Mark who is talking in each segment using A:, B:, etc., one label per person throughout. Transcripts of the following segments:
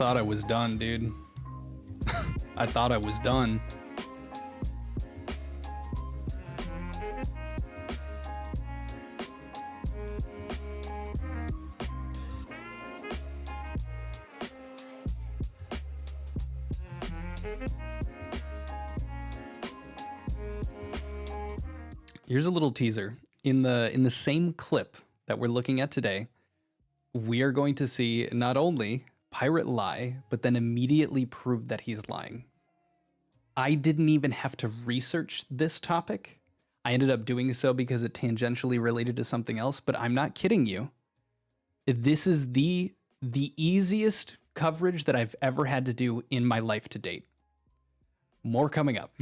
A: thought I was done, dude. I thought I was done. Here's a little teaser. In the same clip that we're looking at today, we are going to see not only Pirate lie, but then immediately prove that he's lying. I didn't even have to research this topic. I ended up doing so because it tangentially related to something else, but I'm not kidding you. This is the easiest coverage that I've ever had to do in my life to date. More coming up.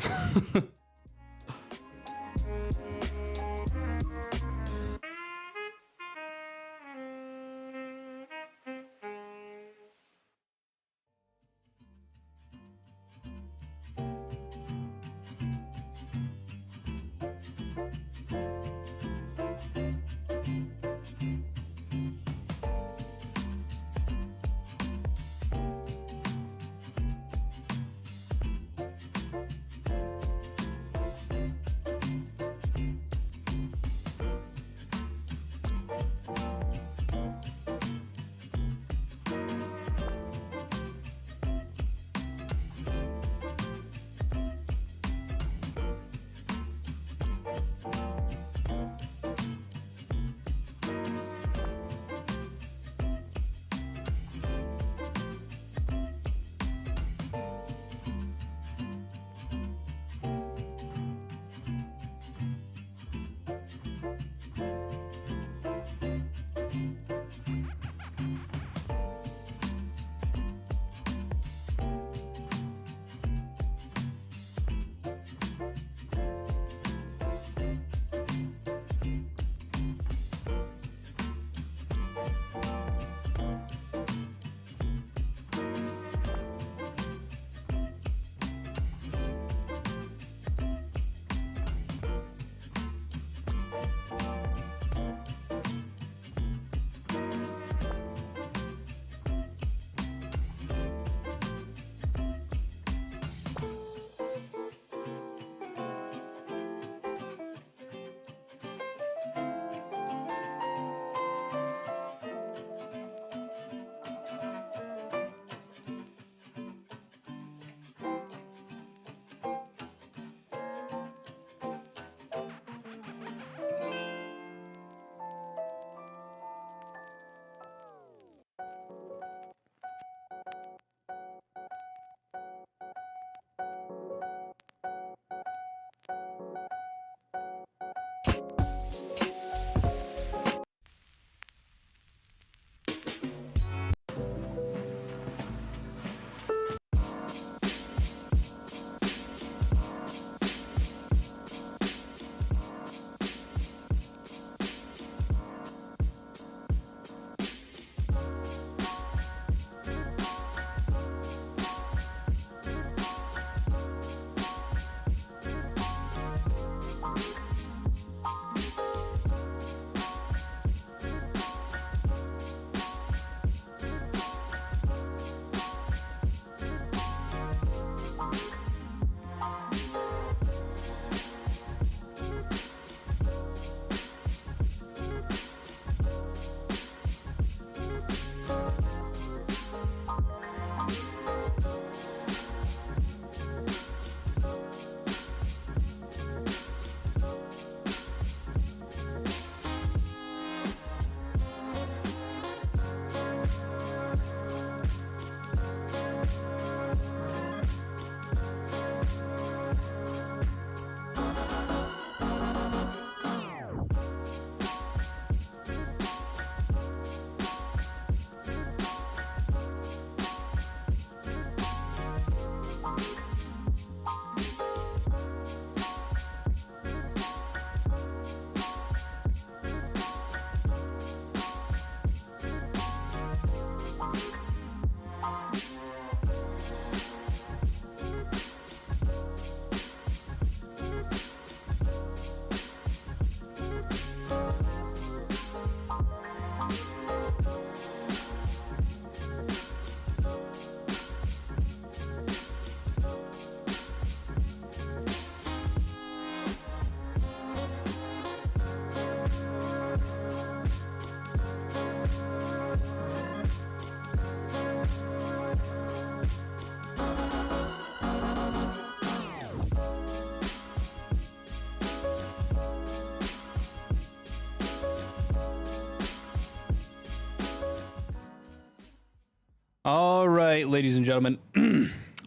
A: All right, ladies and gentlemen,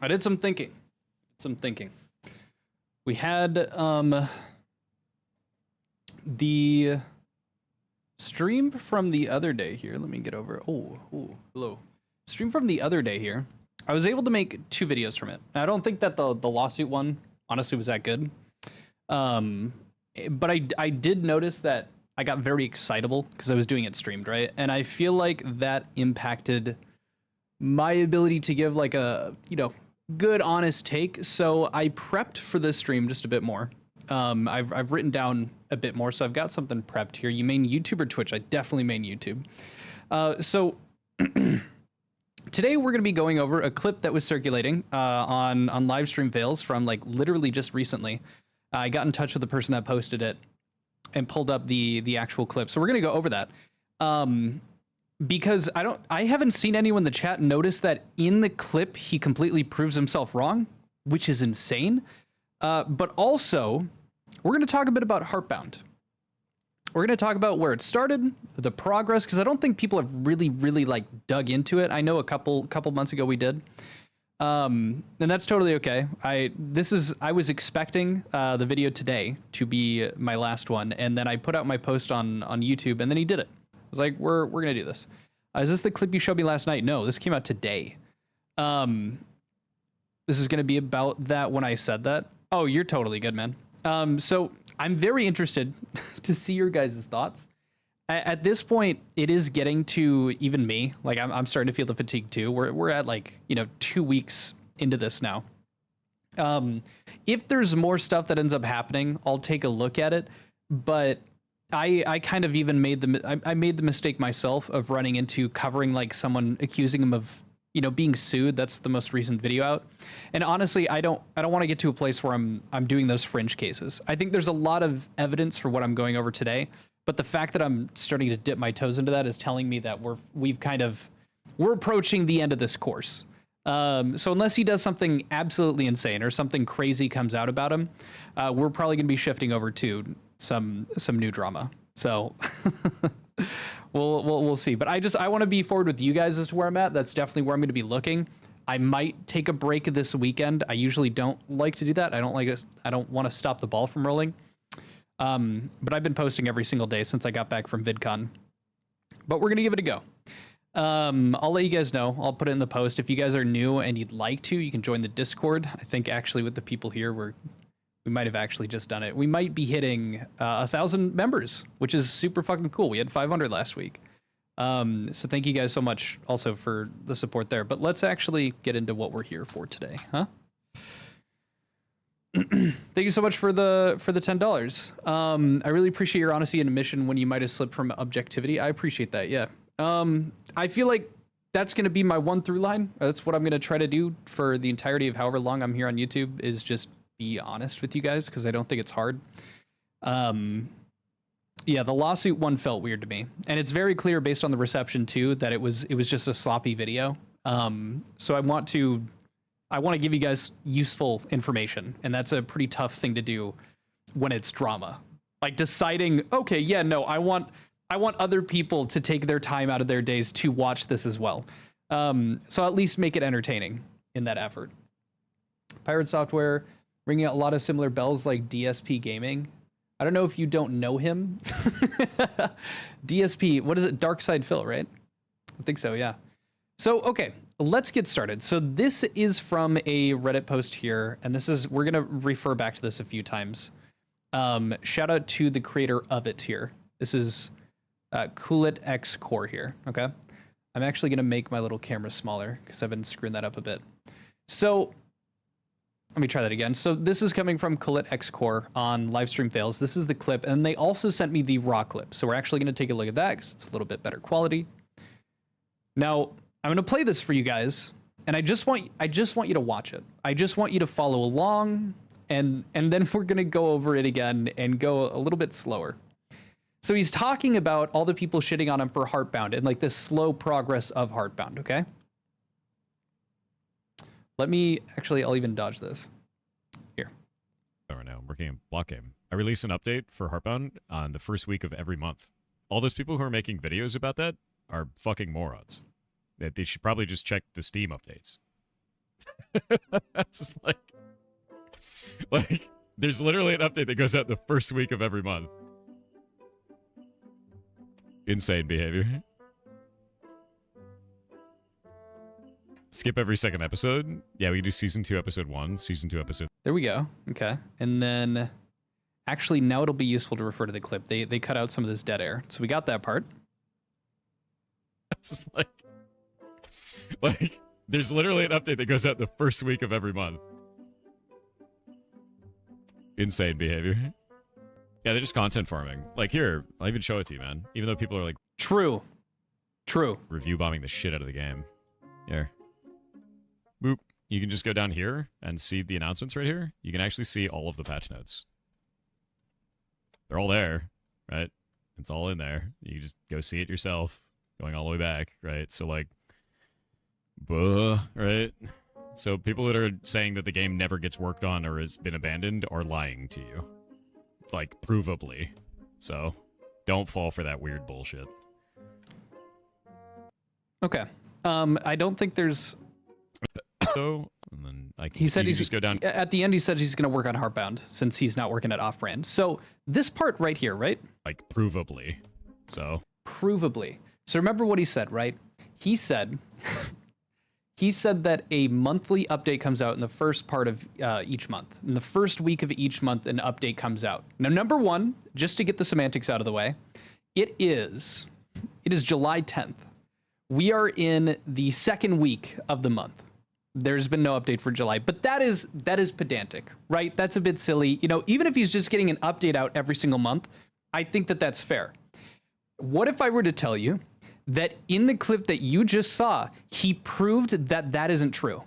A: I did some thinking. We had the stream from the other day here. Let me get over. Oh, hello. Stream from the other day here. I was able to make 2 videos from it. I don't think that the lawsuit one honestly was that good. But I did notice that I got very excitable because I was doing it streamed, right? And I feel like that impacted my ability to give like a, good honest take. So I prepped for this stream just a bit more. I've written down a bit more, so I've got something prepped here. You main YouTube or Twitch? I definitely main YouTube. So today we're going to be going over a clip that was circulating on livestream fails from like literally just recently. I got in touch with the person that posted it and pulled up the actual clip. So we're going to go over that. Because I haven't seen anyone in the chat notice that in the clip he completely proves himself wrong, which is insane. But also, we're going to talk a bit about Heartbound. We're going to talk about where it started, the progress, because I don't think people have really like dug into it. I know a couple months ago we did, and that's totally okay. I was expecting the video today to be my last one, and then I put out my post on YouTube, and then he did it. I was like, we're gonna do this. Is this the clip you showed me last night? No, this came out today. This is gonna be about that when I said that. Oh, you're totally good, man. So I'm very interested to see your guys' thoughts. At this point, it is getting to even me. Like I'm starting to feel the fatigue too. We're at like 2 weeks into this now. If there's more stuff that ends up happening, I'll take a look at it. But I kind of even made the mistake myself of running into covering like someone accusing him of being sued. That's the most recent video out. And honestly, I don't want to get to a place where I'm doing those fringe cases. I think there's a lot of evidence for what I'm going over today, but the fact that I'm starting to dip my toes into that is telling me that we're approaching the end of this course. So unless he does something absolutely insane or something crazy comes out about him, we're probably going to be shifting over to some new drama. So we'll see. But I want to be forward with you guys as to where I'm at. That's definitely where I'm going to be looking. I might take a break this weekend. I usually don't like to do that. I don't want to stop the ball from rolling. But I've been posting every single day since I got back from VidCon. But we're going to give it a go. I'll let you guys know. I'll put it in the post. If you guys are new and you'd like to, you can join the Discord. I think actually with the people here, we might have actually just done it. We might be hitting 1,000 members, which is super fucking cool. We had 500 last week. So thank you guys so much also for the support there. But let's actually get into what we're here for today, huh? Thank you so much for the $10. I really appreciate your honesty and admission when you might have slipped from objectivity. I appreciate that. Yeah. I feel like that's going to be my one through line. That's what I'm going to try to do for the entirety of however long I'm here on YouTube, is just be honest with you guys, because I don't think it's hard. Yeah, the lawsuit one felt weird to me, and it's very clear based on the reception too that it was just a sloppy video. So I want to give you guys useful information, and that's a pretty tough thing to do when it's drama. Like deciding, okay, yeah, no, I want other people to take their time out of their days to watch this as well. So at least make it entertaining in that effort. Pirate Software, ringing out a lot of similar bells like DSP Gaming. I don't know if you don't know him. DSP, what is it? Dark Side Phil, right? I think so, yeah. So, okay, let's get started. So this is from a Reddit post here, and we're gonna refer back to this a few times. Shout out to the creator of it here. This is Coolit X Core here, okay? I'm actually gonna make my little camera smaller because I've been screwing that up a bit. So let me try that again. So this is coming from Coolit X Core on Livestream Fails. This is the clip, and they also sent me the raw clip. So we're actually gonna take a look at that because it's a little bit better quality. Now, I'm gonna play this for you guys, and I just want you to watch it. I just want you to follow along, and then we're gonna go over it again and go a little bit slower. So he's talking about all the people shitting on him for Heartbound and like this slow progress of Heartbound, okay? I'll even dodge this. Here.
B: Right now, I'm working on Block Game. I release an update for Heartbound on the first week of every month. All those people who are making videos about that are fucking morons. that they should probably just check the Steam updates. That's like, there's literally an update that goes out the first week of every month. Insane behavior. Skip every second episode. Yeah, we do season 2, episode 1, season 2, episode.
A: There we go. Okay. And then actually now it'll be useful to refer to the clip. They cut out some of this dead air. So we got that part.
B: That's like there's literally an update that goes out the first week of every month. Insane behavior. Yeah, they're just content farming. Like here, I'll even show it to you, man. Even though people are like
A: True.
B: Review bombing the shit out of the game. Here. Boop. You can just go down here and see the announcements right here. You can actually see all of the patch notes. They're all there, right? It's all in there. You can just go see it yourself, going all the way back, right? So like, right? So people that are saying that the game never gets worked on or has been abandoned are lying to you. Like, provably. So, don't fall for that weird bullshit.
A: Okay. I don't think there's...
B: So, and then I can,
A: he said
B: he's just go down.
A: At the end, he said he's going to work on Heartbound since he's not working at Off-Brand. So, this part right here, right?
B: Like, provably. So.
A: Provably. So, remember what he said, right? He said... He said that a monthly update comes out in the first part of each month. In the first week of each month, an update comes out. Now, number one, just to get the semantics out of the way, it is July 10th. We are in the second week of the month. There's been no update for July, but that is pedantic, right? That's a bit silly. You know, even if he's just getting an update out every single month, I think that that's fair. What if I were to tell you that in the clip that you just saw, he proved that that isn't true?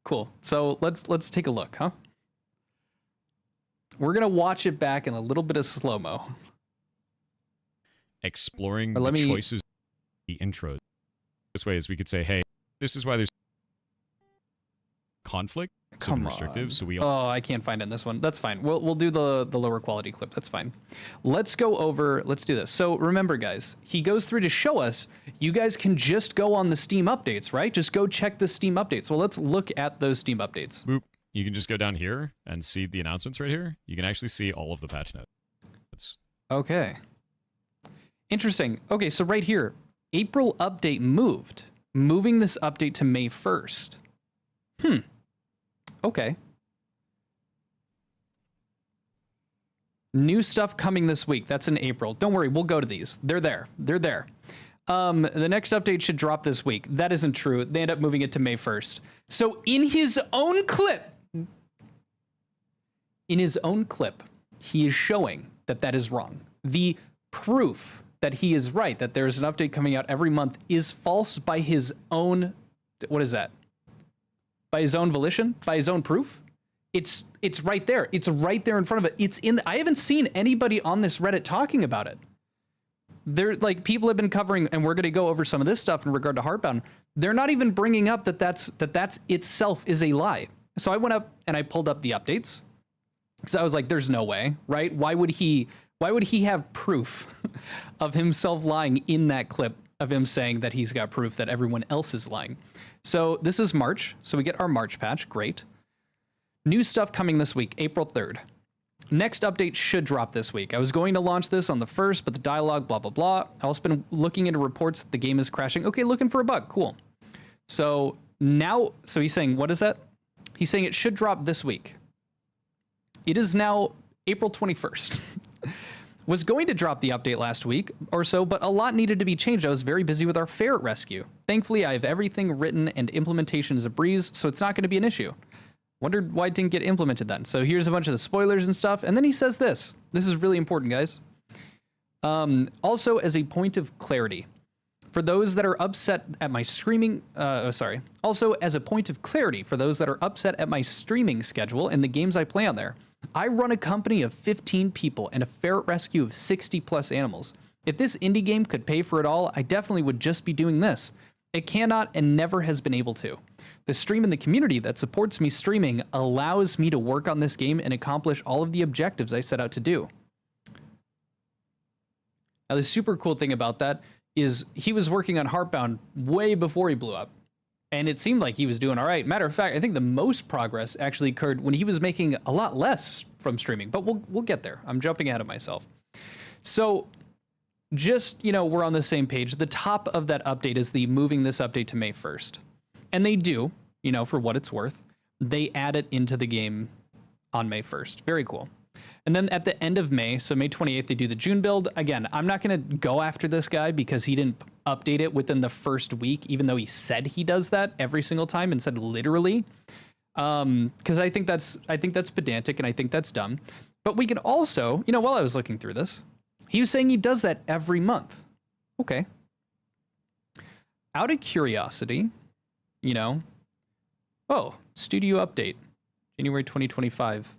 A: Cool. So let's take a look, huh? We're gonna watch it back in a little bit of slow-mo.
B: Exploring the choices, the intro. This way, as we could say, hey, this is why there's conflict.
A: Come
B: restrictive, so we.
A: Oh, I can't find it in this one. That's fine. We'll do the lower quality clip. That's fine. Let's go over. Let's do this. So remember, guys, he goes through to show us. You guys can just go on the Steam updates, right? Just go check the Steam updates. Well, let's look at those Steam updates.
B: Boop. You can just go down here and see the announcements right here. You can actually see all of the patch notes.
A: Okay. Interesting. Okay, so right here, April update moved. Moving this update to May 1st. Okay. New stuff coming this week. That's in April. Don't worry, we'll go to these. They're there. They're there. The next update should drop this week. That isn't true. They end up moving it to May 1st. So in his own clip, he is showing that that is wrong. The proof that he is right, that there's an update coming out every month, is false by his own... What is that? By his own volition, by his own proof. It's right there. It's right there in front of it. It's in. I haven't seen anybody on this Reddit talking about it. They're like, people have been covering, and we're going to go over some of this stuff in regard to Heartbound. They're not even bringing up that that's itself is a lie. So I went up and I pulled up the updates because I was like, there's no way, right? Why would he have proof of himself lying in that clip of him saying that he's got proof that everyone else is lying? So this is March. So we get our March patch. Great. New stuff coming this week, April 3rd. Next update should drop this week. I was going to launch this on the 1st, but the dialogue, blah, blah, blah. I've also been looking into reports that the game is crashing. Okay, looking for a bug. Cool. So now, so he's saying, what is that? He's saying it should drop this week. It is now April 21st. Was going to drop the update last week or so, but a lot needed to be changed. I was very busy with our ferret rescue. Thankfully, I have everything written and implementation is a breeze, so it's not going to be an issue. Wondered why it didn't get implemented then. So here's a bunch of the spoilers and stuff. And then he says this. This is really important, guys. Also, as a point of clarity, for those that are upset at my streaming, Also, as a point of clarity, for those that are upset at my streaming schedule and the games I play on there, I run a company of 15 people and a ferret rescue of 60 plus animals. If this indie game could pay for it all, I definitely would just be doing this. It cannot and never has been able to. The stream and the community that supports me streaming allows me to work on this game and accomplish all of the objectives I set out to do. Now, the super cool thing about that is he was working on Heartbound way before he blew up. And it seemed like he was doing all right. Matter of fact, I think the most progress actually occurred when he was making a lot less from streaming. But we'll get there. I'm jumping ahead of myself. So just, we're on the same page. The top of that update is the moving this update to May 1st. And they do, for what it's worth. They add it into the game on May 1st. Very cool. And then at the end of May, so May 28th, they do the June build. Again, I'm not going to go after this guy because he didn't update it within the first week, even though he said he does that every single time and said literally. Because I think that's pedantic and I think that's dumb. But we can also, while I was looking through this, he was saying he does that every month. Okay. Out of curiosity, studio update, January 2025.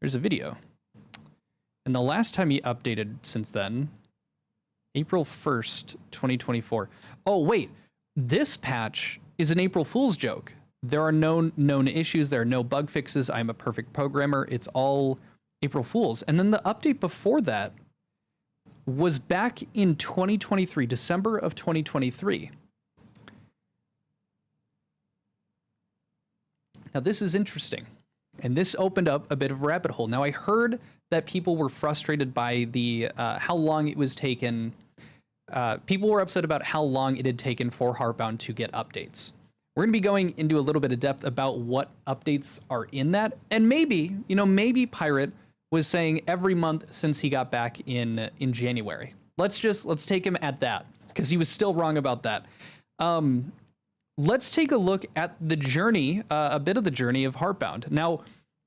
A: There's a video. And the last time he updated since then, April 1st, 2024. Oh, wait, this patch is an April Fool's joke. There are no known issues. There are no bug fixes. I'm a perfect programmer. It's all April Fool's. And then the update before that was back in 2023, December of 2023. Now, this is interesting. And this opened up a bit of a rabbit hole. Now, I heard that people were frustrated by the how long it was taken. People were upset about how long it had taken for Heartbound to get updates. We're going to be going into a little bit of depth about what updates are in that. And maybe, maybe Pirate was saying every month since he got back in January. Let's take him at that because he was still wrong about that. Let's take a look at the journey, a bit of the journey of Heartbound. Now,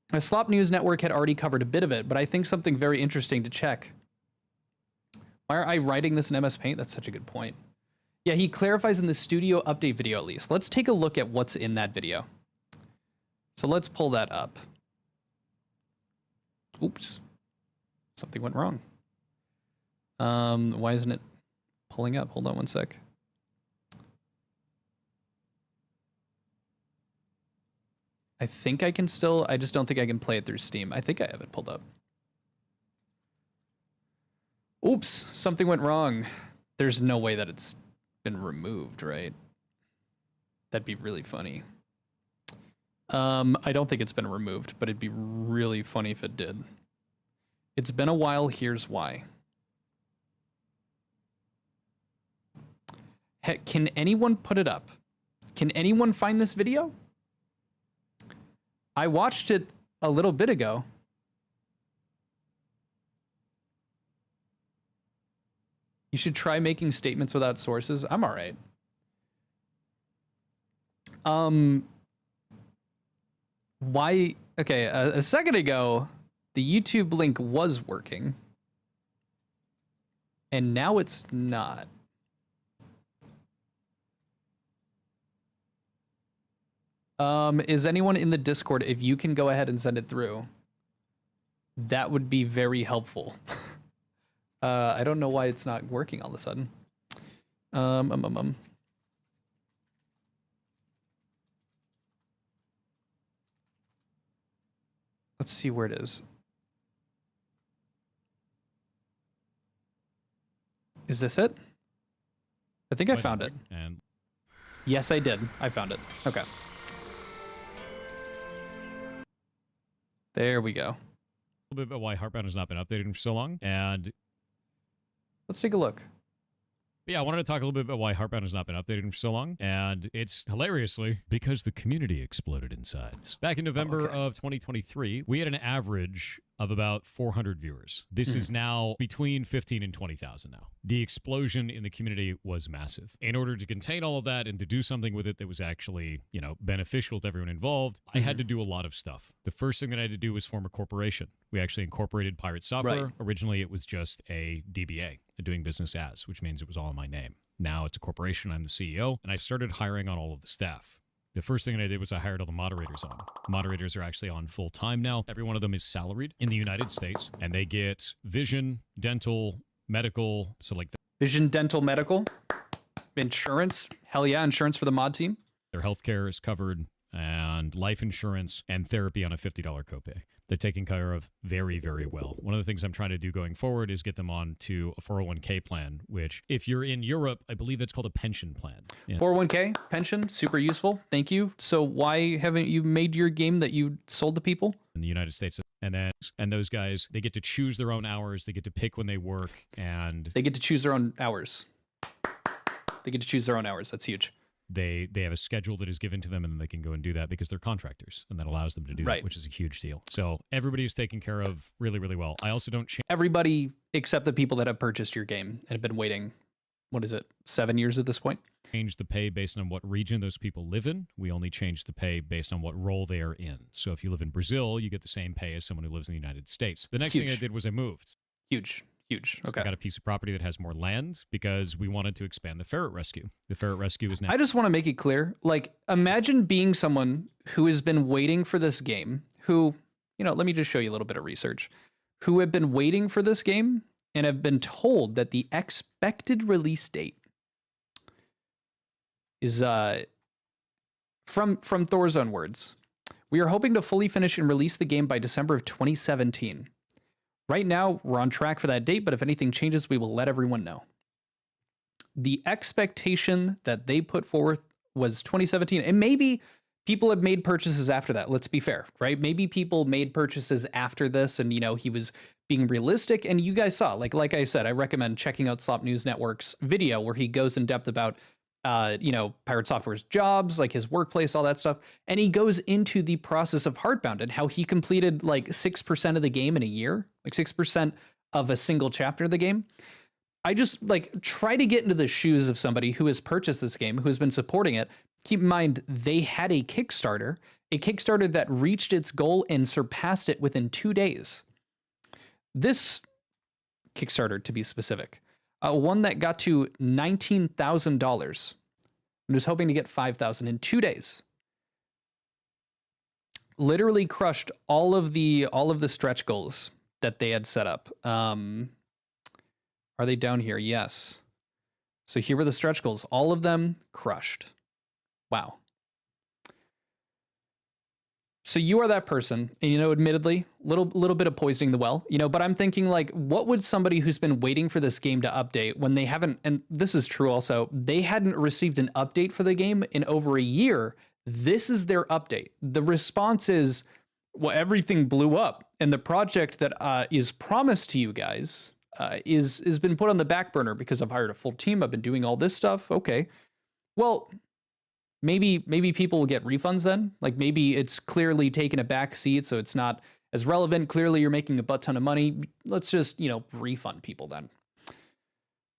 A: the Slop News Network had already covered a bit of it, but I think something very interesting to check. Why are I writing this in MS Paint? That's such a good point. Yeah, he clarifies in the studio update video at least. Let's take a look at what's in that video. So let's pull that up. Oops. Something went wrong. Why isn't it pulling up? Hold on one sec. I think I can still, I just don't think I can play it through Steam. I think I have it pulled up. Oops, something went wrong. There's no way that it's been removed, right? That'd be really funny. I don't think it's been removed, but it'd be really funny if it did. It's been a while, here's why. Heck, can anyone put it up? Can anyone find this video? I watched it a little bit ago. You should try making statements without sources. I'm all right. Why? Okay, a second ago, the YouTube link was working. And now it's not. Is anyone in the Discord, if you can go ahead and send it through, that would be very helpful. I don't know why it's not working all of a sudden. Let's see where it is. Is this it? I think I found it.
B: And
A: yes, I did. I found it. Okay. There we go.
B: a little bit about why Heartbound has not been updated for so long. And
A: Let's take a look.
B: yeah, I wanted to talk a little bit about why Heartbound has not been updated for so long. And it's hilariously because the community exploded inside. Back in November of 2023, we had an average of about 400 viewers. This is now between 15 and 20,000 now. The explosion in the community was massive. In order to contain all of that and to do something with it that was actually, beneficial to everyone involved, I had to do a lot of stuff. The first thing that I had to do was form a corporation. We actually incorporated Pirate Software.
A: Right.
B: Originally, it was just a DBA, a doing business as, which means it was all in my name. Now it's a corporation. I'm the CEO, and I started hiring on all of the staff. The first thing that I did was I hired all the moderators on. Moderators are actually on full time now. Every one of them is salaried in the United States, and they get vision, dental, medical, so like
A: Vision, dental, medical, insurance. Hell yeah, insurance for the mod team.
B: their healthcare is covered, and life insurance and therapy on a $50 copay. They're taken care of very, very well. One of the things I'm trying to do going forward is get them on to a 401k plan, which if you're in Europe, I believe that's called a pension plan. Yeah.
A: 401k, pension, super useful. Thank you. So why haven't you made your game that you sold to people?
B: In the United States. And those guys, they get to choose their own hours. They get to pick when they work, and
A: they get to choose their own hours. They get to choose their own hours. That's huge.
B: They have a schedule that is given to them, and they can go and do that because they're contractors, and that allows them to do that, which is a huge deal. So everybody is taken care of really, really well. I also don't change.
A: Everybody except the people that have purchased your game and have been waiting, what is it, 7 years at this point?
B: Change the pay based on what region those people live in. We only change the pay based on what role they are in. So if you live in Brazil, you get the same pay as someone who lives in the United States. The next thing I did was I moved.
A: Huge.
B: So I got a piece of property that has more land because we wanted to expand the ferret rescue. The ferret rescue is now.
A: I just want to make it clear. Like, imagine being someone who has been waiting for this game, who, let me just show you a little bit of research, who have been waiting for this game and have been told that the expected release date is from Thor's own words. We are hoping to fully finish and release the game by December of 2017. Right now, we're on track for that date, but if anything changes, we will let everyone know. The expectation that they put forth was 2017, and maybe people have made purchases after that. Let's be fair, right? Maybe people made purchases after this, and he was being realistic. And you guys saw, like I said, I recommend checking out Slop News Network's video where he goes in depth about Pirate Software's jobs, like his workplace, all that stuff. And he goes into the process of Heartbound and how he completed like 6% of the game in a year, like 6% of a single chapter of the game. I just try to get into the shoes of somebody who has purchased this game, who has been supporting it. Keep in mind, they had a Kickstarter that reached its goal and surpassed it within 2 days. This Kickstarter, to be specific, one that got to $19,000 and was hoping to get $5,000 in 2 days. Literally crushed all of the stretch goals that they had set up. Are they down here? Yes. So here were the stretch goals. All of them crushed. Wow. So you are that person, and admittedly, little bit of poisoning the well, but I'm thinking what would somebody who's been waiting for this game to update when they haven't, and this is true also, they hadn't received an update for the game in over a year. This is their update. The response is, well, everything blew up, and the project that is promised to you guys has been put on the back burner because I've hired a full team. I've been doing all this stuff. Okay, well, maybe people will get refunds then. Like maybe it's clearly taken a back seat, so it's not as relevant. Clearly, you're making a butt ton of money. Let's just refund people then.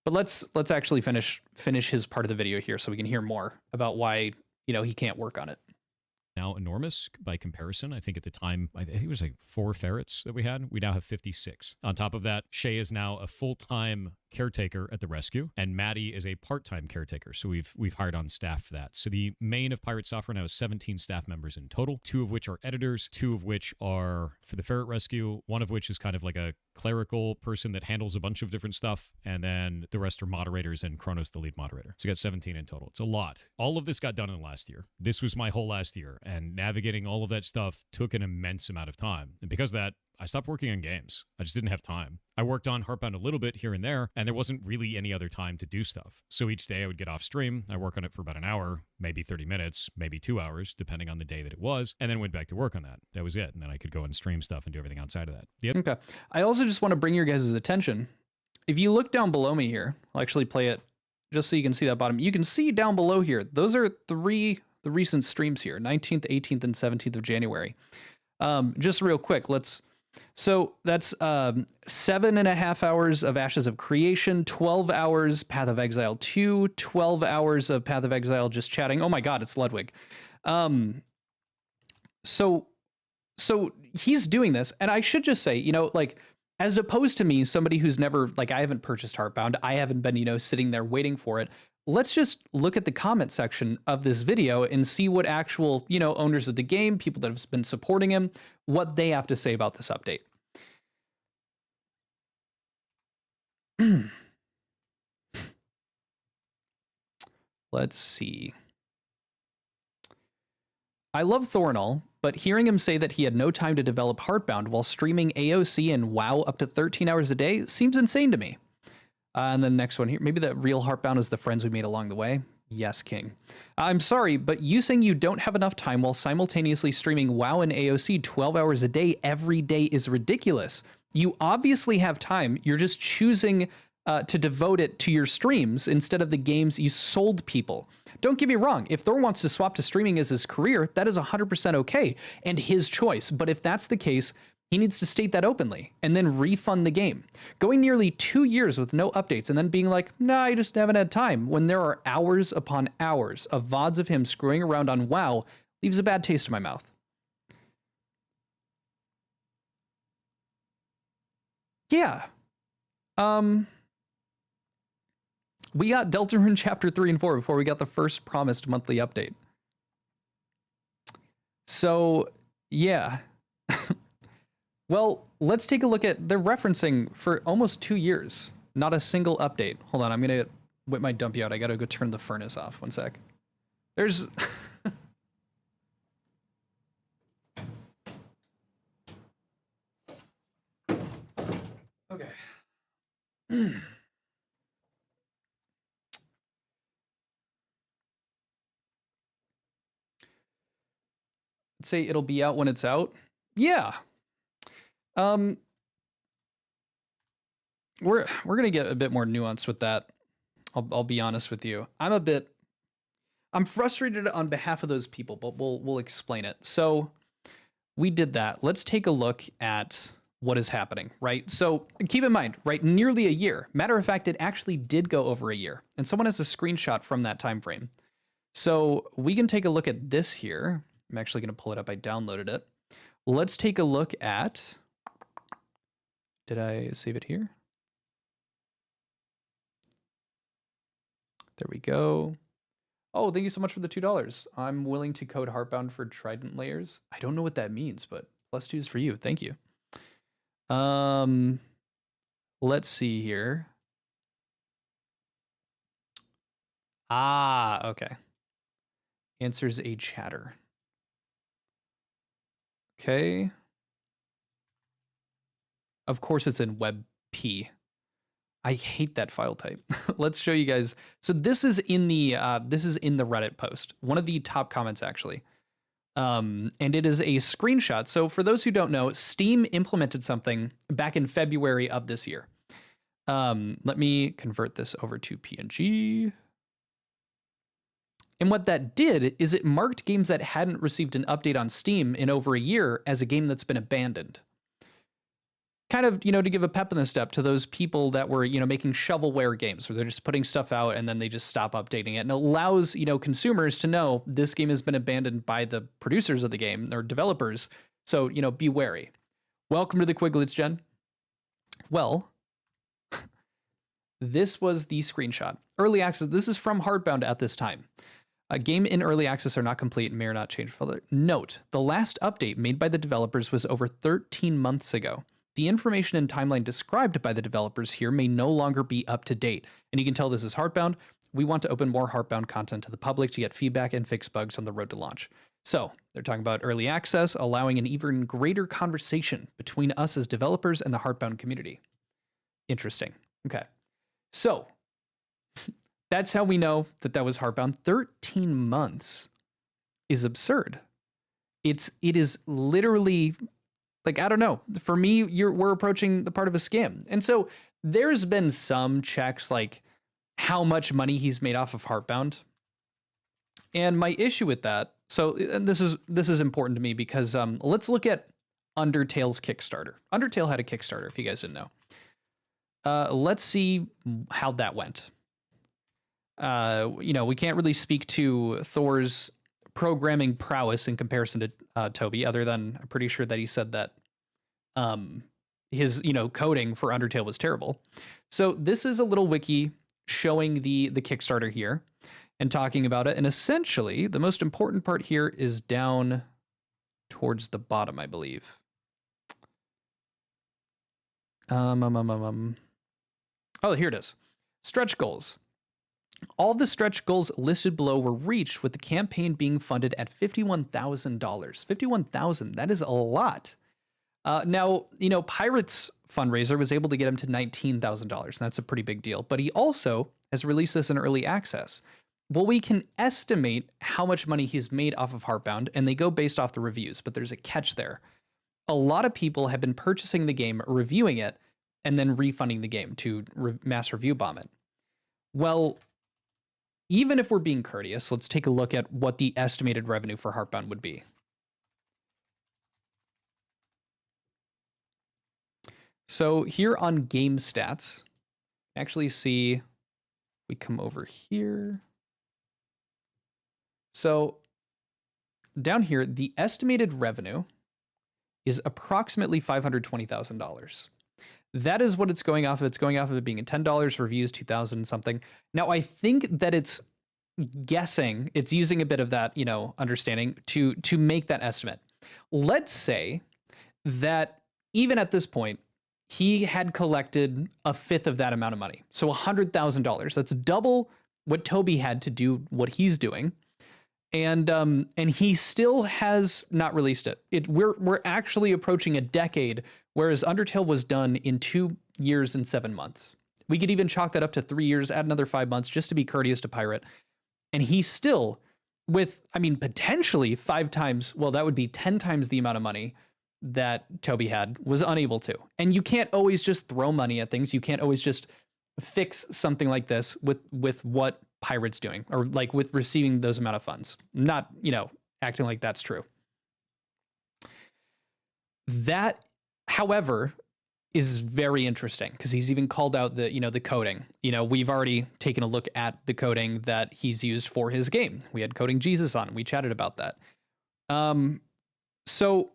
A: But let's actually finish his part of the video here so we can hear more about why he can't work on it.
B: Now enormous by comparison. I think at the time, I think it was like 4 ferrets that we had. We now have 56. On top of that, Shay is now a full-time caretaker at the rescue, and Maddie is a part-time caretaker. So we've hired on staff for that. So the main of Pirate Software now has 17 staff members in total, 2 of which are editors, 2 of which are for the ferret rescue, 1 of which is kind of like a clerical person that handles a bunch of different stuff, and then the rest are moderators and Kronos the lead moderator. So you got 17 in total. It's a lot. All of this got done in the last year. This was my whole last year, and navigating all of that stuff took an immense amount of time. And because of that, I stopped working on games. I just didn't have time. I worked on Heartbound a little bit here and there, and there wasn't really any other time to do stuff. So each day I would get off stream, I work on it for about an hour, maybe 30 minutes, maybe 2 hours, depending on the day that it was, and then went back to work on that. That was it. And then I could go and stream stuff and do everything outside of that. Yep.
A: Okay. I also just want to bring your guys' attention. If you look down below me here, I'll actually play it just so you can see that bottom. You can see down below here, those are the recent streams here, 19th, 18th, and 17th of January. Just real quick, so that's 7.5 hours of Ashes of Creation, 12 hours Path of Exile 2, 12 hours of Path of Exile just chatting. Oh my God, it's Ludwig. So he's doing this, and I should just say, as opposed to me, somebody who's never, I haven't purchased Heartbound, I haven't been, sitting there waiting for it. Let's just look at the comment section of this video and see what actual, owners of the game, people that have been supporting him, what they have to say about this update. Let's see. I love Thor and all, but hearing him say that he had no time to develop Heartbound while streaming AOC and WoW up to 13 hours a day seems insane to me. And the next one here, maybe the real Heartbound is the friends we made along the way. Yes, King. I'm sorry, but you saying you don't have enough time while simultaneously streaming WoW and AOC 12 hours a day every day is ridiculous. You obviously have time. You're just choosing to devote it to your streams instead of the games you sold people. Don't get me wrong. If Thor wants to swap to streaming as his career, that is 100% okay and his choice. But if that's the case, he needs to state that openly and then refund the game. Going nearly 2 years with no updates and then being like, nah, I just haven't had time, when there are hours upon hours of VODs of him screwing around on WoW, leaves a bad taste in my mouth. Yeah. We got Deltarune Chapter 3 and 4 before we got the first promised monthly update. So, yeah. Well, let's take a look at, they're referencing for almost 2 years, not a single update. Hold on, I'm gonna whip my dumpy out. I gotta go turn the furnace off. 1 sec. There's... Okay. Let's say it'll be out when it's out. Yeah. We're gonna get a bit more nuanced with that. I'll be honest with you. I'm frustrated on behalf of those people, but we'll explain it. So we did that. Let's take a look at what is happening, right? So keep in mind, right, nearly a year. Matter of fact, it actually did go over a year, and someone has a screenshot from that time frame. So we can take a look at this here. I'm actually going to pull it up. I downloaded it. Let's take a look at, did I save it here? There we go. Oh, thank you so much for the $2. I'm willing to code Heartbound for Trident layers. I don't know what that means, but +2s for you. Thank you. Let's see here. Ah, okay. Answers a chatter. Okay. Of course it's in WebP. I hate that file type. Let's show you guys. So this is in the Reddit post. One of the top comments actually. And it is a screenshot. So for those who don't know, Steam implemented something back in February of this year. Let me convert this over to PNG. And what that did is it marked games that hadn't received an update on Steam in over a year as a game that's been abandoned. Kind of, to give a pep in the step to those people that were, making shovelware games where they're just putting stuff out and then they just stop updating it. And it allows, consumers to know this game has been abandoned by the producers of the game or developers. So, be wary. Welcome to the Quiglets, Jen. Well, this was the screenshot. Early access. This is from Heartbound at this time. A game in early access are not complete and may or not change further. Note, the last update made by the developers was over 13 months ago. The information and timeline described by the developers here may no longer be up to date. And you can tell this is Heartbound. We want to open more Heartbound content to the public to get feedback and fix bugs on the road to launch. So they're talking about early access, allowing an even greater conversation between us as developers and the Heartbound community. Interesting. Okay. So that's how we know that was Heartbound. 13 months is absurd. It is literally... Like, I don't know. For me, we're approaching the part of a scam. And so there's been some checks like how much money he's made off of Heartbound. And my issue with that, and this is important to me because let's look at Undertale's Kickstarter. Undertale had a Kickstarter, if you guys didn't know. Let's see how that went. We can't really speak to Thor's programming prowess in comparison to Toby, other than I'm pretty sure that he said that his coding for Undertale was terrible. So this is a little wiki showing the Kickstarter here and talking about it. And essentially, the most important part here is down towards the bottom, I believe. Oh, here it is. Stretch goals. All the stretch goals listed below were reached, with the campaign being funded at $51,000. $51,000, that is a lot. Now, Pirate's fundraiser was able to get him to $19,000. That's a pretty big deal. But he also has released this in early access. Well, we can estimate how much money he's made off of Heartbound, and they go based off the reviews, but there's a catch there. A lot of people have been purchasing the game, reviewing it, and then refunding the game to mass review bomb it. Well, even if we're being courteous, let's take a look at what the estimated revenue for Heartbound would be. So here on game stats, actually see, we come over here. So down here, the estimated revenue is approximately $520,000. That is what it's going off of. It's going off of it being $10, reviews 2,000 something. Now, I think that it's guessing, it's using a bit of that, understanding to make that estimate. Let's say that even at this point, he had collected a fifth of that amount of money. So $100,000. That's double what Toby had to do what he's doing. And he still has not released it. We're actually approaching a decade, whereas Undertale was done in 2 years and 7 months. We could even chalk that up to 3 years, add another 5 months just to be courteous to Pirate. And he's still with, potentially 5 times, well, that would be 10 times the amount of money that Toby had, was unable to. And you can't always just throw money at things. You can't always just fix something like this with what Pirate's doing, or like with receiving those amount of funds. Not, acting like that's true. That, however, is very interesting because he's even called out the, the coding. We've already taken a look at the coding that he's used for his game. We had Coding Jesus on, we chatted about that. So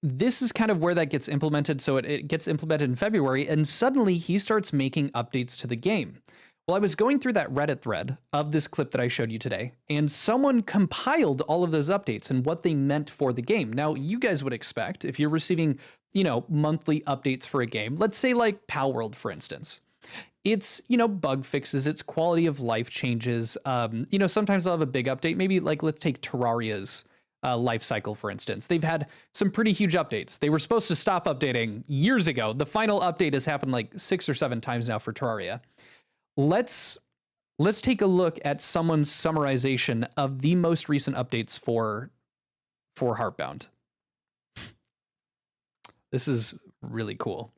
A: this is kind of where that gets implemented. So it gets implemented in February, and suddenly he starts making updates to the game. Well, I was going through that Reddit thread of this clip that I showed you today, and someone compiled all of those updates and what they meant for the game. Now, you guys would expect, if you're receiving, monthly updates for a game, let's say like Palworld, for instance, it's, bug fixes, it's quality of life changes. Sometimes they'll have a big update. Maybe like, let's take Terraria's life cycle, for instance. They've had some pretty huge updates. They were supposed to stop updating years ago. The final update has happened like 6 or 7 times now for Terraria. Let's take a look at someone's summarization of the most recent updates for Heartbound. This is really cool.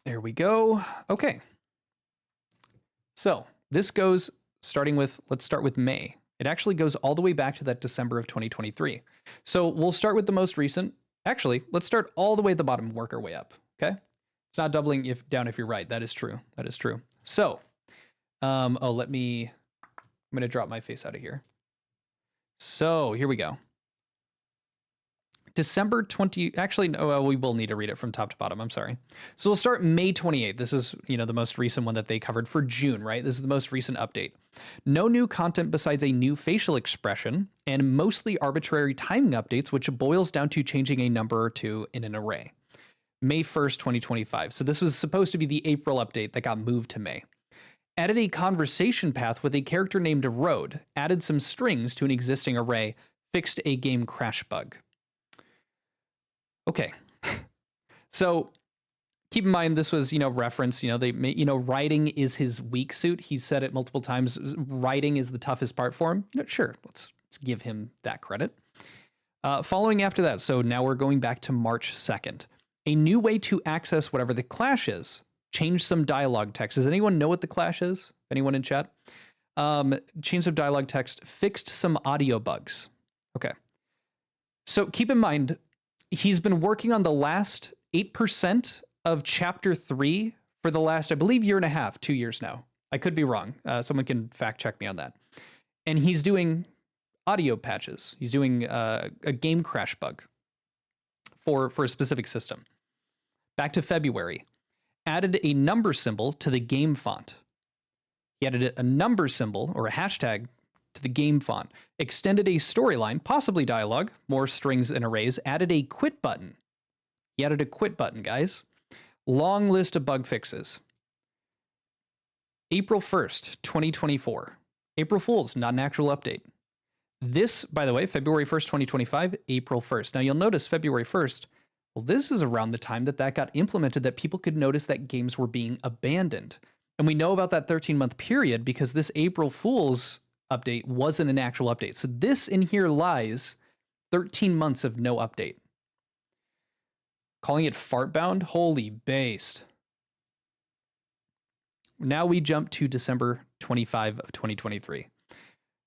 A: There we go. Okay. So this goes let's start with May. It actually goes all the way back to that December of 2023. So we'll start with the most recent. Actually, let's start all the way at the bottom and work our way up, okay? It's not doubling down if you're right. That is true. That is true. So, I'm going to drop my face out of here. So, here we go. December 20, actually, no, we will need to read it from top to bottom. I'm sorry. So we'll start May 28th. This is, the most recent one that they covered for June, right? This is the most recent update. No new content besides a new facial expression and mostly arbitrary timing updates, which boils down to changing a number or two in an array. May 1st, 2025. So this was supposed to be the April update that got moved to May. Added a conversation path with a character named Road. Added some strings to an existing array. Fixed a game crash bug. Okay, so keep in mind this was, reference, writing is his weak suit. He said it multiple times. Writing is the toughest part for him. Sure, let's give him that credit. Following after that, so now we're going back to March 2nd. A new way to access whatever the clash is. Change some dialogue text. Does anyone know what the clash is? Anyone in chat? Change some dialogue text. Fixed some audio bugs. Okay. So keep in mind, he's been working on the last 8% of chapter 3 for the last, I believe, 1.5 years now. I could be wrong. Someone can fact check me on that. And he's doing audio patches. He's doing a game crash bug for a specific system. Back to February. Added a number symbol to the game font. He added a number symbol or a hashtag to the game font, extended a storyline, possibly dialogue, more strings and arrays, added a quit button. He added a quit button, guys. Long list of bug fixes. April 1st, 2024. April Fool's, not an actual update. This, by the way, February 1st, 2025, April 1st. Now you'll notice February 1st, well, this is around the time that got implemented, that people could notice that games were being abandoned. And we know about that 13-month period because this April Fool's update wasn't an actual update. So this in here lies 13 months of no update. Calling it Heartbound? Holy based. Now we jump to December 25 of 2023.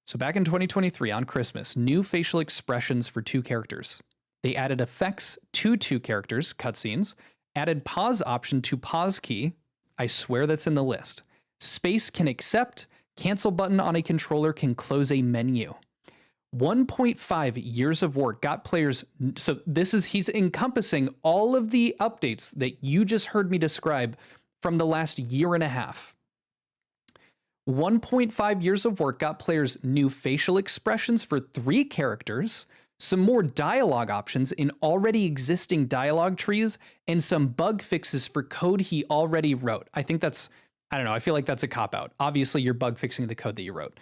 A: So back in 2023 on Christmas, new facial expressions for 2 characters. They added effects to 2 characters, cutscenes, added pause option to pause key. I swear that's in the list. Space can accept, cancel button on a controller can close a menu. 1.5 years of work got players. So he's encompassing all of the updates that you just heard me describe from the last year and a half. 1.5 years of work got players new facial expressions for 3 characters, some more dialogue options in already existing dialogue trees, and some bug fixes for code he already wrote. I think that's, I don't know, I feel like that's a cop-out. Obviously, you're bug fixing the code that you wrote.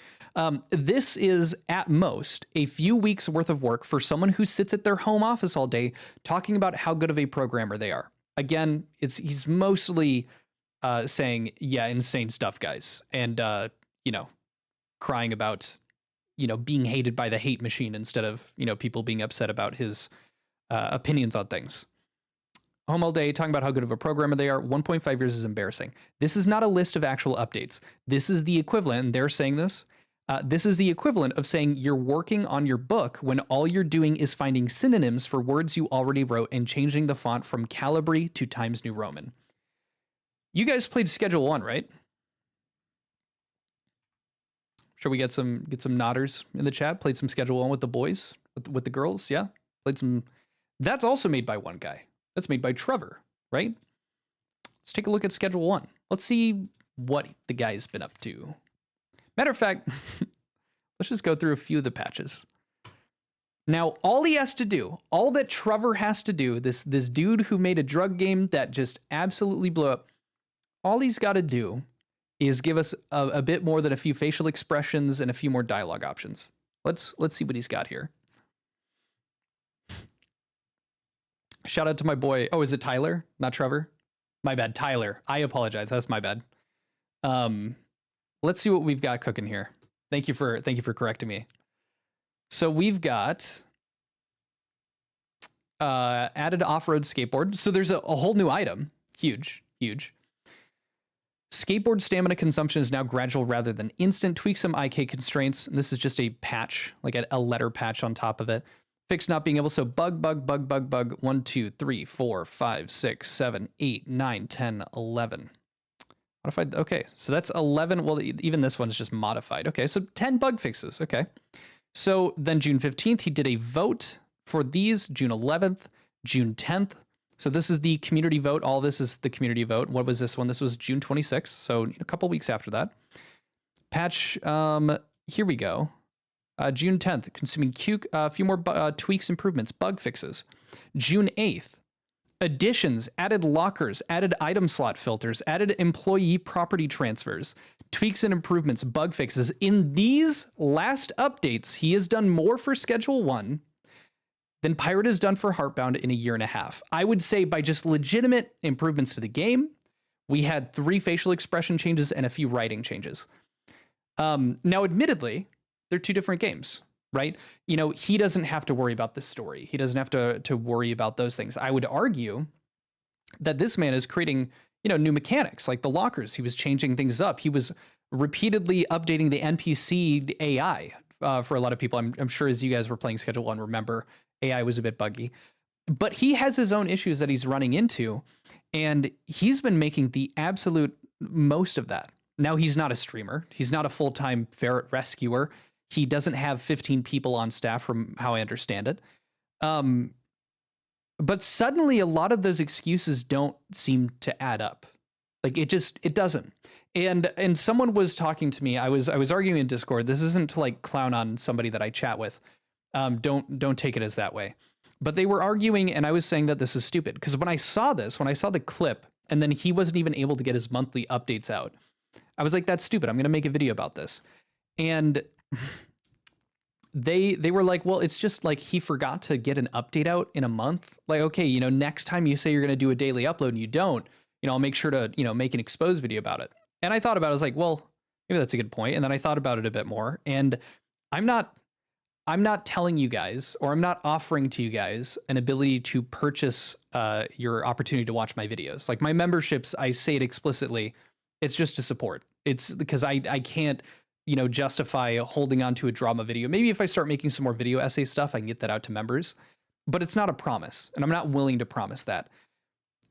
A: This is, at most, a few weeks worth of work for someone who sits at their home office all day talking about how good of a programmer they are. Again, he's mostly saying, yeah, insane stuff, guys. And, crying about, being hated by the hate machine instead of, people being upset about his opinions on things. Home all day, talking about how good of a programmer they are. 1.5 years is embarrassing. This is not a list of actual updates. This is the equivalent, and they're saying this. This is the equivalent of saying you're working on your book when all you're doing is finding synonyms for words you already wrote and changing the font from Calibri to Times New Roman. You guys played Schedule 1, right? Sure, we get some nodders in the chat. Played some Schedule 1 with the boys, with the girls. Yeah, played some. That's also made by one guy. That's made by Trevor, right? Let's take a look at Schedule 1. Let's see what the guy's been up to. Matter of fact, let's just go through a few of the patches. Now, all he has to do, all that Trevor has to do, this dude who made a drug game that just absolutely blew up, all he's got to do is give us a bit more than a few facial expressions and a few more dialogue options. Let's see what he's got here. Shout out to my boy. Oh, is it Tyler? Not Trevor? My bad, Tyler. I apologize. That's my bad. Let's see what we've got cooking here. Thank you for correcting me. So we've got added off-road skateboard. So there's a whole new item. Huge. Skateboard stamina consumption is now gradual rather than instant. Tweak some IK constraints. And this is just a patch, like a letter patch on top of it. Fix not being able. So bug. 1, 2, 3, 4, 5, 6, 7, 8, 9, 10, 11. Modified. Okay, so that's 11. Well, even this one's just modified. Okay, so 10 bug fixes. Okay. So then June 15th, he did a vote for these. June 11th, June 10th. So this is the community vote. All this is the community vote. What was this one? This was June 26th. So a couple weeks after that. Patch, here we go. June 10th, consuming a few more tweaks, improvements, bug fixes. June 8th, additions, added lockers, added item slot filters, added employee property transfers, tweaks and improvements, bug fixes. In these last updates, he has done more for Schedule 1 than Pirate has done for Heartbound in a year and a half. I would say by just legitimate improvements to the game, we had 3 facial expression changes and a few writing changes. Now, admittedly, they're 2 different games, right? He doesn't have to worry about the story. He doesn't have to worry about those things. I would argue that this man is creating, new mechanics like the lockers. He was changing things up. He was repeatedly updating the NPC AI for a lot of people. I'm sure as you guys were playing Schedule 1, remember AI was a bit buggy. But he has his own issues that he's running into, and he's been making the absolute most of that. Now, he's not a streamer. He's not a full-time ferret rescuer. He doesn't have 15 people on staff from how I understand it. But suddenly a lot of those excuses don't seem to add up. Like it doesn't. And someone was talking to me. I was arguing in Discord. This isn't to like clown on somebody that I chat with. Don't take it as that way. But they were arguing, and I was saying that this is stupid. Because when I saw the clip, and then he wasn't even able to get his monthly updates out, I was like, that's stupid. I'm going to make a video about this. And they were like, well, it's just like he forgot to get an update out in a month. Like, okay, you know, next time you say you're going to do a daily upload and you don't, you know, I'll make sure to, you know, make an exposed video about it. And I thought about it, I was like, well, maybe that's a good point. And then I thought about it a bit more, and I'm not telling you guys, or I'm not offering to you guys an ability to purchase your opportunity to watch my videos. Like my memberships, I say it explicitly, it's just to support. It's because I can't, you know, justify holding on to a drama video. Maybe if I start making some more video essay stuff, I can get that out to members, but it's not a promise, and I'm not willing to promise that.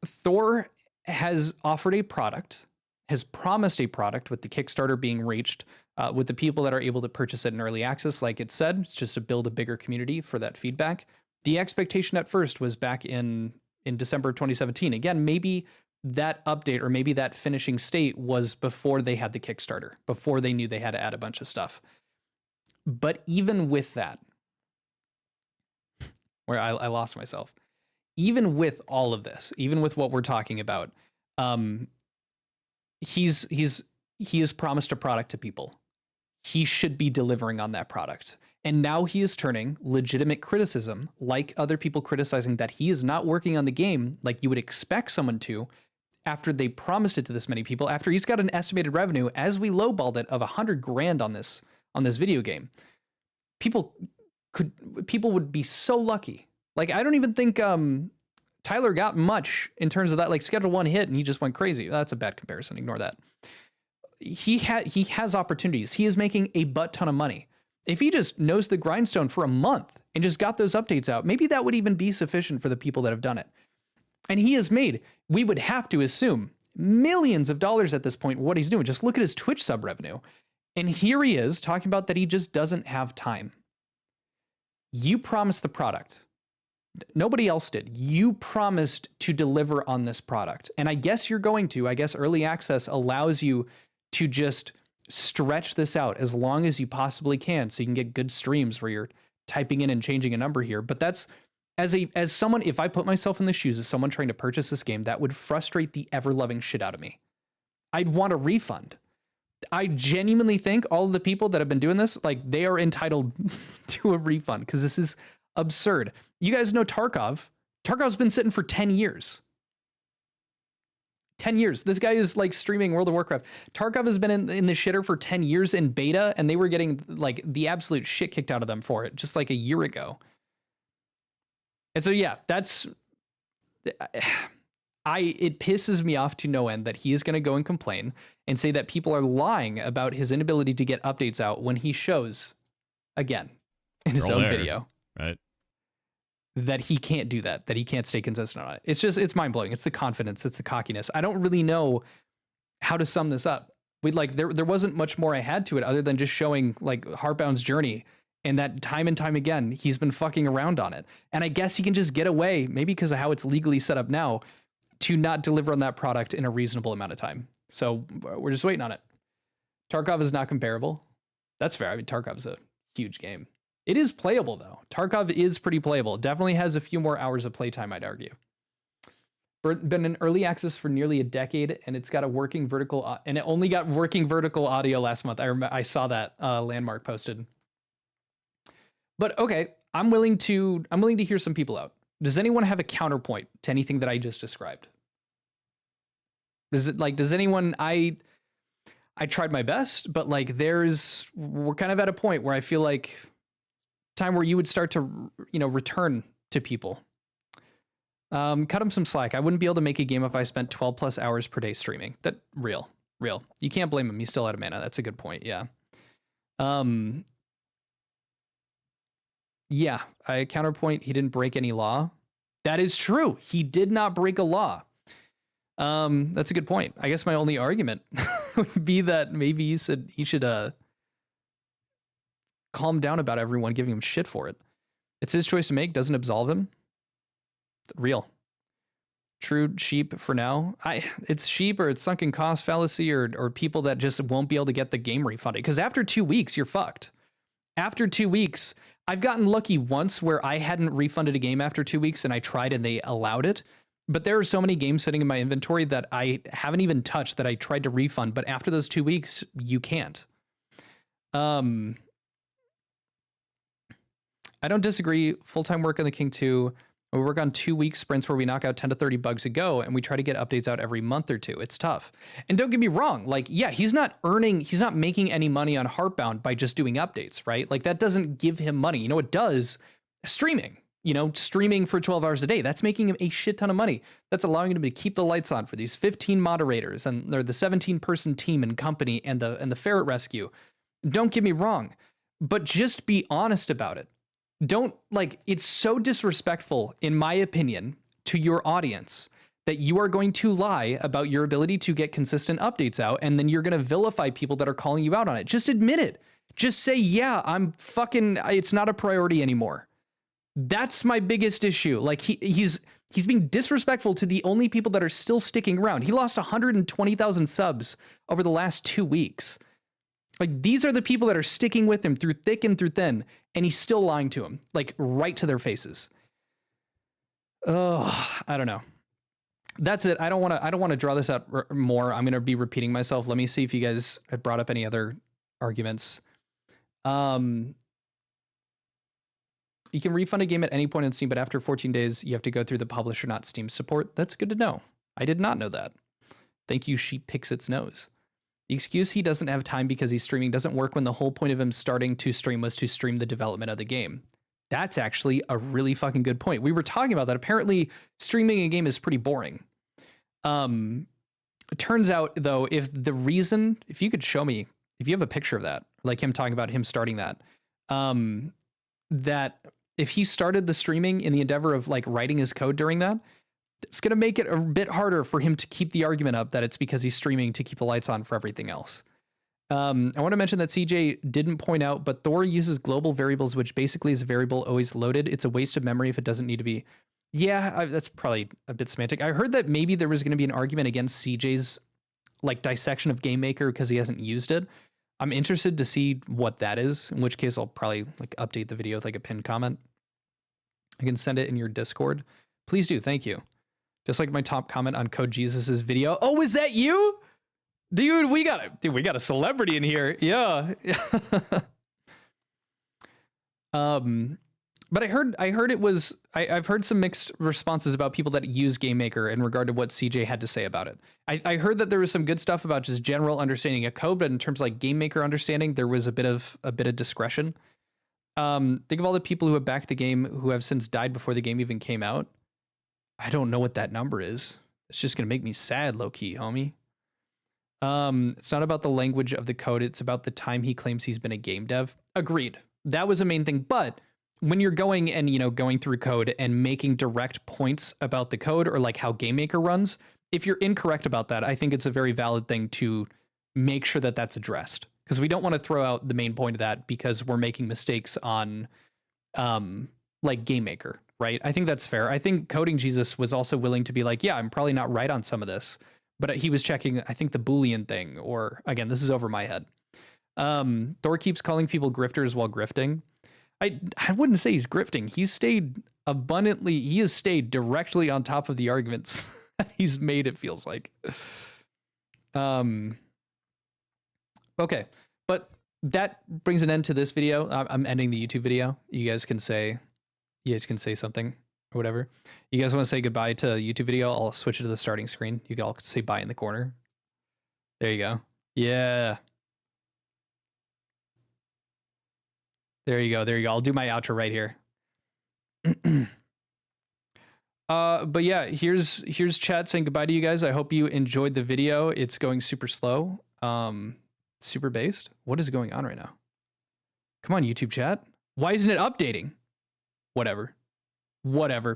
A: Thor has offered a product, has promised a product with the Kickstarter being reached, with the people that are able to purchase it in early access. Like it said, it's just to build a bigger community for that feedback. The expectation at first was back in December of 2017. Again, maybe that update or maybe that finishing state was before they had the Kickstarter, before they knew they had to add a bunch of stuff. But even with that, where I lost myself, even with all of this, even with what we're talking about, he has promised a product to people. He should be delivering on that product. And now he is turning legitimate criticism, like other people criticizing that he is not working on the game like you would expect someone to, after they promised it to this many people, after he's got an estimated revenue, as we lowballed it, of $100,000 on this video game. People would be so lucky. Like, I don't even think Tyler got much in terms of that, like Schedule 1 hit and he just went crazy. That's a bad comparison. Ignore that. He has opportunities. He is making a butt ton of money. If he just knows the grindstone for a month and just got those updates out, maybe that would even be sufficient for the people that have done it. And he has made, we would have to assume, millions of dollars at this point. What he's doing, just look at his Twitch sub revenue. And here he is talking about that he just doesn't have time. You promised the product. Nobody else did. You promised to deliver on this product. And I guess you're going to. I guess early access allows you to just stretch this out as long as you possibly can, so you can get good streams where you're typing in and changing a number here. But that's, as someone, if I put myself in the shoes of someone trying to purchase this game, that would frustrate the ever-loving shit out of me. I'd want a refund. I genuinely think all of the people that have been doing this, like, they are entitled to a refund, because this is absurd. You guys know Tarkov. Tarkov's been sitting for 10 years. 10 years. This guy is like streaming World of Warcraft. Tarkov has been in the shitter for 10 years in beta, and they were getting like the absolute shit kicked out of them for it just like a year ago. And so, yeah, that's, it pisses me off to no end that he is going to go and complain and say that people are lying about his inability to get updates out when he shows, again, in his own video,
B: right,
A: that he can't do that, that he can't stay consistent on it. It's just, it's mind blowing. It's the confidence. It's the cockiness. I don't really know how to sum this up. There wasn't much more I had to it other than just showing like Heartbound's journey, and that time and time again, he's been fucking around on it. And I guess he can just get away, maybe because of how it's legally set up now, to not deliver on that product in a reasonable amount of time. So we're just waiting on it. Tarkov is not comparable. That's fair. I mean, Tarkov's a huge game. It is playable, though. Tarkov is pretty playable. Definitely has a few more hours of playtime, I'd argue. Been in early access for nearly a decade, and it's got a working vertical, and it only got working vertical audio last month. I saw that Landmark posted. But okay, I'm willing to hear some people out. Does anyone have a counterpoint to anything that I just described? Does anyone, I tried my best, but like we're kind of at a point where I feel like time where you would start to, return to people. Cut them some slack. I wouldn't be able to make a game if I spent 12 plus hours per day streaming. That real. You can't blame him. He's still out of mana. That's a good point. Yeah. Yeah. I counterpoint. He didn't break any law. That is true. He did not break a law. That's a good point. I guess my only argument would be that maybe he should calm down about everyone giving him shit for it. It's his choice to make. Doesn't absolve him. Real. True sheep for now. It's sheep, or it's sunken cost fallacy, or people that just won't be able to get the game refunded. Because after 2 weeks, you're fucked. After 2 weeks, I've gotten lucky once where I hadn't refunded a game after 2 weeks and I tried and they allowed it. But there are so many games sitting in my inventory that I haven't even touched that I tried to refund. But after those 2 weeks, you can't. I don't disagree. Full-time work on the King 2. We work on 2-week sprints where we knock out 10 to 30 bugs a go, and we try to get updates out every month or two. It's tough. And don't get me wrong, like, yeah, he's not making any money on Heartbound by just doing updates, right? Like, that doesn't give him money. You know, it does streaming, streaming for 12 hours a day. That's making him a shit ton of money. That's allowing him to keep the lights on for these 15 moderators and they're the 17-person team and company and the ferret rescue. Don't get me wrong, but just be honest about it. Don't, like, it's so disrespectful, in my opinion, to your audience that you are going to lie about your ability to get consistent updates out, and then you're going to vilify people that are calling you out on it. Just admit it. Just say, yeah, it's not a priority anymore. That's my biggest issue. Like, he's being disrespectful to the only people that are still sticking around. He lost 120,000 subs over the last 2 weeks. Like, these are the people that are sticking with him through thick and through thin, and he's still lying to them, like, right to their faces. Oh, I don't know. That's it. I don't want to draw this out more. I'm going to be repeating myself. Let me see if you guys had brought up any other arguments. You can refund a game at any point on Steam, but after 14 days, you have to go through the publisher, not Steam support. That's good to know. I did not know that. Thank you, Sheep Picks Its Nose. The excuse he doesn't have time because he's streaming doesn't work when the whole point of him starting to stream was to stream the development of the game. That's actually a really fucking good point. We were talking about that. Apparently, streaming a game is pretty boring. It turns out, though, if you could show me, if you have a picture of that, like him talking about him starting that, that if he started the streaming in the endeavor of, like, writing his code during that, it's going to make it a bit harder for him to keep the argument up that it's because he's streaming to keep the lights on for everything else. I want to mention that CJ didn't point out, but Thor uses global variables, which basically is a variable always loaded. It's a waste of memory if it doesn't need to be. Yeah, that's probably a bit semantic. I heard that maybe there was going to be an argument against CJ's, like, dissection of GameMaker because he hasn't used it. I'm interested to see what that is, in which case I'll probably, like, update the video with, like, a pinned comment. I can send it in your Discord. Please do. Thank you. Just like my top comment on Code Jesus's video. Oh, is that you? Dude, we got a celebrity in here. Yeah. But I heard it was, I've heard some mixed responses about people that use GameMaker in regard to what CJ had to say about it. I heard that there was some good stuff about just general understanding of code, but in terms of, like, GameMaker understanding, there was a bit of discretion. Think of all the people who have backed the game who have since died before the game even came out. I don't know what that number is. It's just going to make me sad, low-key, homie. It's not about the language of the code. It's about the time he claims he's been a game dev. Agreed. That was a main thing. But when you're going and, going through code and making direct points about the code or, like, how GameMaker runs, if you're incorrect about that, I think it's a very valid thing to make sure that that's addressed. Because we don't want to throw out the main point of that because we're making mistakes on, like, GameMaker. Right. I think that's fair. I think Coding Jesus was also willing to be like, yeah, I'm probably not right on some of this, but he was checking, I think, the Boolean thing, or, again, this is over my head. Thor keeps calling people grifters while grifting. I wouldn't say he's grifting. He has stayed directly on top of the arguments that he's made, it feels like. Okay. But that brings an end to this video. I'm ending the YouTube video. You guys can say something or whatever. You guys want to say goodbye to YouTube video? I'll switch it to the starting screen. You can all say bye in the corner. There you go. Yeah. There you go. There you go. I'll do my outro right here. But yeah, here's chat saying goodbye to you guys. I hope you enjoyed the video. It's going super slow. Super based. What is going on right now? Come on, YouTube chat. Why isn't it updating? Whatever.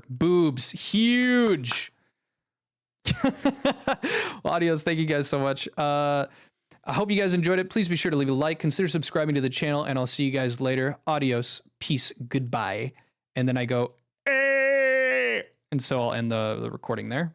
A: Boobs. Huge. Adios. Thank you guys so much. I hope you guys enjoyed it. Please be sure to leave a like. Consider subscribing to the channel, and I'll see you guys later. Adios. Peace. Goodbye. And then I go, eh! And so I'll end the recording there.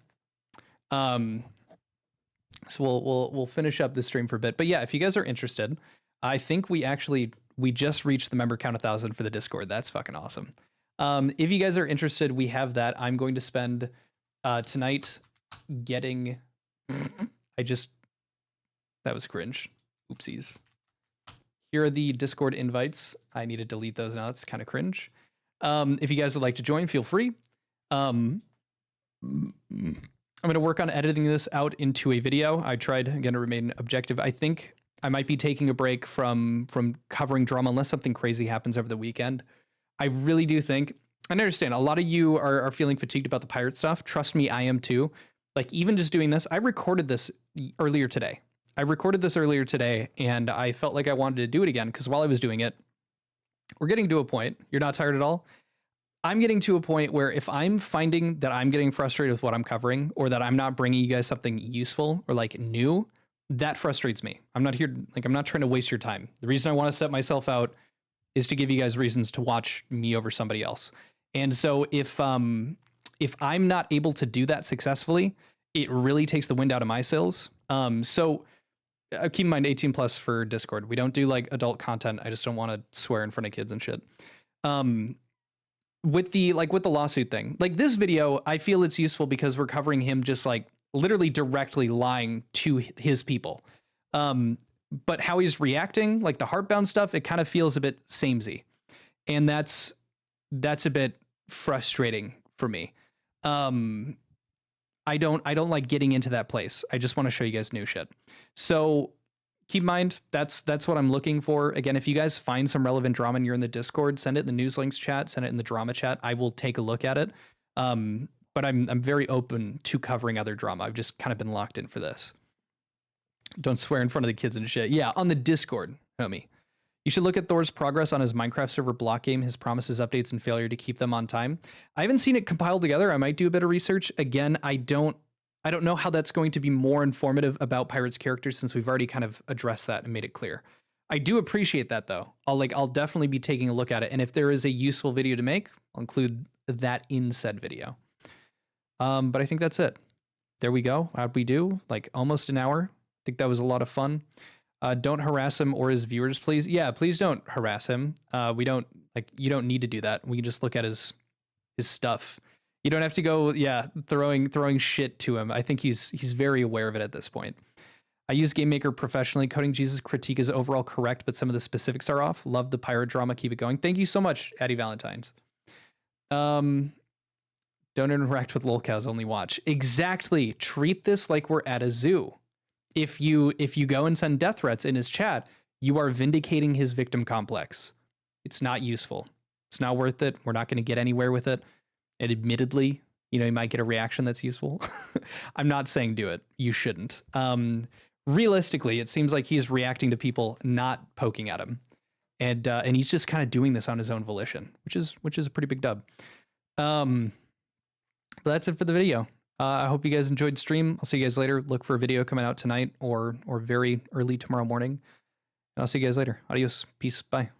A: So we'll finish up this stream for a bit. But yeah, if you guys are interested, I think we actually We just reached the member count 1,000 for the Discord. That's fucking awesome. If you guys are interested, we have that. I'm going to spend tonight getting. That was cringe. Oopsies. Here are the Discord invites. I need to delete those now. It's kind of cringe. If you guys would like to join, feel free. I'm going to work on editing this out into a video. I tried, again, to remain objective. I think I might be taking a break from covering drama unless something crazy happens over the weekend. I really do think, I understand, a lot of you are feeling fatigued about the pirate stuff. Trust me, I am too. Like, even just doing this, I recorded this earlier today. And I felt like I wanted to do it again because while I was doing it, we're getting to a point. You're not tired at all? I'm getting to a point where if I'm finding that I'm getting frustrated with what I'm covering or that I'm not bringing you guys something useful or like new, that frustrates me. I'm not here, like, I'm not trying to waste your time. The reason I want to set myself out is to give you guys reasons to watch me over somebody else. And so if I'm not able to do that successfully, it really takes the wind out of my sails. So keep in mind 18 plus for Discord. We don't do like adult content. I just don't want to swear in front of kids and shit. With the lawsuit thing, like this video, I feel it's useful because we're covering him just like literally directly lying to his people. But how he's reacting, like the Heartbound stuff, it kind of feels a bit samey. And that's a bit frustrating for me. I don't like getting into that place. I just want to show you guys new shit. So keep in mind, that's what I'm looking for. Again, if you guys find some relevant drama and you're in the Discord, send it in the news links chat, send it in the drama chat. I will take a look at it. But I'm very open to covering other drama. I've just kind of been locked in for this. Don't swear in front of the kids and shit. Yeah, on the Discord, homie. You should look at Thor's progress on his Minecraft server block game, his promises, updates, and failure to keep them on time. I haven't seen it compiled together. I might do a bit of research. Again, I don't know how that's going to be more informative about Pirate's characters since we've already kind of addressed that and made it clear. I do appreciate that though. I'll definitely be taking a look at it. And if there is a useful video to make, I'll include that in said video. But I think that's it. There we go. How'd we do? Like almost an hour. I think that was a lot of fun. Don't harass him or his viewers, please. Yeah, please don't harass him. You don't need to do that. We can just look at his stuff. You don't have to go, throwing shit to him. I think he's very aware of it at this point. I use Game Maker professionally. Coding Jesus critique is overall correct, but some of the specifics are off. Love the pirate drama. Keep it going. Thank you so much, Addie Valentine's. Don't interact with lolcows, only watch. Exactly. Treat this like we're at a zoo. If you go and send death threats in his chat, you are vindicating his victim complex. It's not useful. It's not worth it. We're not going to get anywhere with it. And admittedly, you might get a reaction that's useful. I'm not saying do it. You shouldn't. Realistically, it seems like he's reacting to people not poking at him. And he's just kind of doing this on his own volition, which is a pretty big dub. But that's it for the video. I hope you guys enjoyed the stream. I'll see you guys later. Look for a video coming out tonight or very early tomorrow morning. And I'll see you guys later. Adios. Peace. Bye.